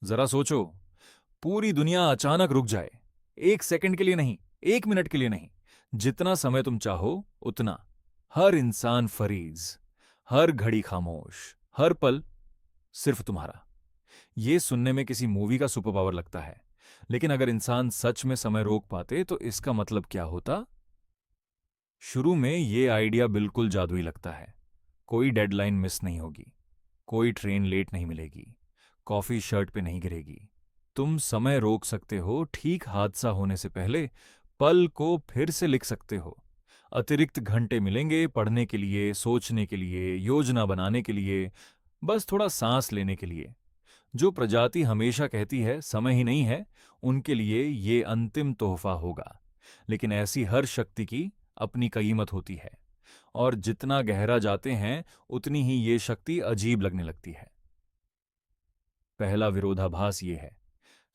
जरा सोचो, पूरी दुनिया अचानक रुक जाए। 1 सेकंड के लिए नहीं, 1 मिनट के लिए नहीं, जितना समय तुम चाहो उतना। हर इंसान फरीज, हर घड़ी खामोश, हर पल सिर्फ तुम्हारा। ये सुनने में किसी मूवी का सुपर पावर लगता है, लेकिन अगर इंसान सच में समय रोक पाते तो इसका मतलब क्या होता? शुरू में ये आइडिया बिल्कुल जादुई लगता है। कोई डेडलाइन मिस नहीं होगी, कोई ट्रेन लेट नहीं मिलेगी, कॉफी शर्ट पे नहीं गिरेगी। तुम समय रोक सकते हो ठीक हादसा होने से पहले, पल को फिर से लिख सकते हो। अतिरिक्त घंटे मिलेंगे पढ़ने के लिए, सोचने के लिए, योजना बनाने के लिए, बस थोड़ा सांस लेने के लिए। जो प्रजाति हमेशा कहती है समय ही नहीं है, उनके लिए ये अंतिम तोहफा होगा। लेकिन ऐसी हर शक्ति की अपनी कीमत होती है, और जितना गहरा जाते हैं उतनी ही ये शक्ति अजीब लगने लगती है। पहला विरोधाभास ये है,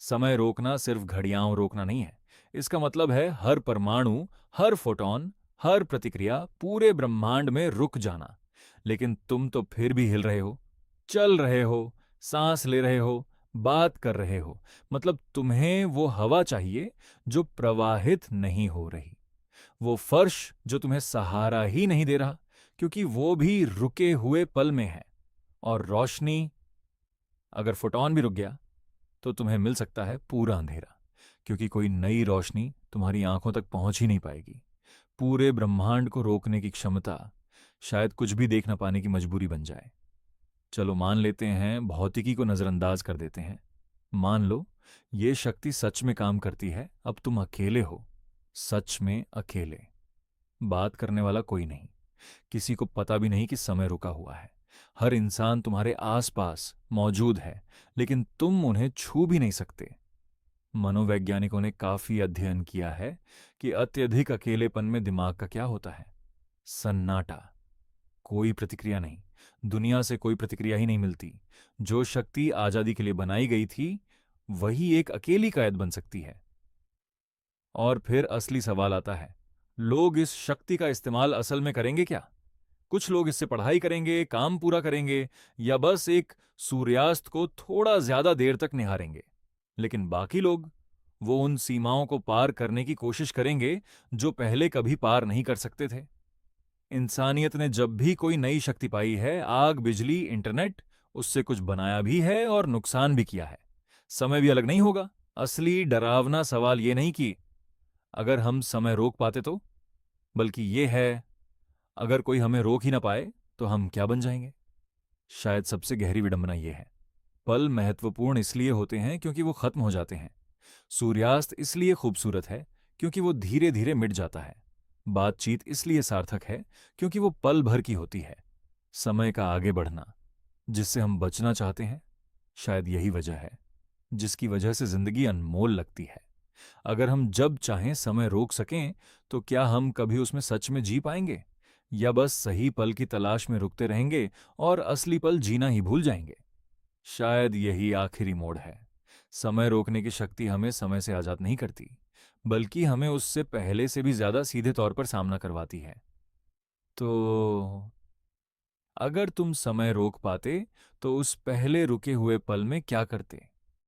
समय रोकना सिर्फ घड़ियां रोकना नहीं है। इसका मतलब है हर परमाणु, हर फोटॉन, हर प्रतिक्रिया पूरे ब्रह्मांड में रुक जाना। लेकिन तुम तो फिर भी हिल रहे हो, चल रहे हो, सांस ले रहे हो, बात कर रहे हो। मतलब तुम्हें वो हवा चाहिए जो प्रवाहित नहीं हो रही, वो फर्श जो तुम्हें सहारा ही नहीं दे रहा, क्योंकि वो भी रुके हुए पल में है। और रोशनी, अगर फोटॉन भी रुक गया तो तुम्हें मिल सकता है पूरा अंधेरा, क्योंकि कोई नई रोशनी तुम्हारी आंखों तक पहुंच ही नहीं पाएगी। पूरे ब्रह्मांड को रोकने की क्षमता शायद कुछ भी देख ना पाने की मजबूरी बन जाए। चलो मान लेते हैं, भौतिकी को नजरअंदाज कर देते हैं। मान लो ये शक्ति सच में काम करती है। अब तुम अकेले हो, सच में अकेले। बात करने वाला कोई नहीं, किसी को पता भी नहीं कि समय रुका हुआ है। हर इंसान तुम्हारे आसपास मौजूद है, लेकिन तुम उन्हें छू भी नहीं सकते। मनोवैज्ञानिकों ने काफी अध्ययन किया है कि अत्यधिक अकेलेपन में दिमाग का क्या होता है। सन्नाटा, कोई प्रतिक्रिया नहीं, दुनिया से कोई प्रतिक्रिया ही नहीं मिलती। जो शक्ति आजादी के लिए बनाई गई थी, वही एक अकेली कैद बन सकती है। और फिर असली सवाल आता है, लोग इस शक्ति का इस्तेमाल असल में करेंगे क्या? कुछ लोग इससे पढ़ाई करेंगे, काम पूरा करेंगे, या बस एक सूर्यास्त को थोड़ा ज्यादा देर तक निहारेंगे। लेकिन बाकी लोग, वो उन सीमाओं को पार करने की कोशिश करेंगे जो पहले कभी पार नहीं कर सकते थे। इंसानियत ने जब भी कोई नई शक्ति पाई है, आग, बिजली, इंटरनेट, उससे कुछ बनाया भी है और नुकसान भी किया है। समय भी अलग नहीं होगा। असली डरावना सवाल ये नहीं कि अगर हम समय रोक पाते तो, बल्कि ये है, अगर कोई हमें रोक ही ना पाए तो हम क्या बन जाएंगे? शायद सबसे गहरी विडंबना यह है, पल महत्वपूर्ण इसलिए होते हैं क्योंकि वो खत्म हो जाते हैं। सूर्यास्त इसलिए खूबसूरत है क्योंकि वो धीरे धीरे मिट जाता है। बातचीत इसलिए सार्थक है क्योंकि वो पल भर की होती है। समय का आगे बढ़ना, जिससे हम बचना चाहते हैं, शायद यही वजह है जिसकी वजह से जिंदगी अनमोल लगती है। अगर हम जब चाहें समय रोक सकें, तो क्या हम कभी उसमें सच में जी पाएंगे, या बस सही पल की तलाश में रुकते रहेंगे और असली पल जीना ही भूल जाएंगे? शायद यही आखिरी मोड़ है। समय रोकने की शक्ति हमें समय से आजाद नहीं करती, बल्कि हमें उससे पहले से भी ज्यादा सीधे तौर पर सामना करवाती है। तो अगर तुम समय रोक पाते, तो उस पहले रुके हुए पल में क्या करते?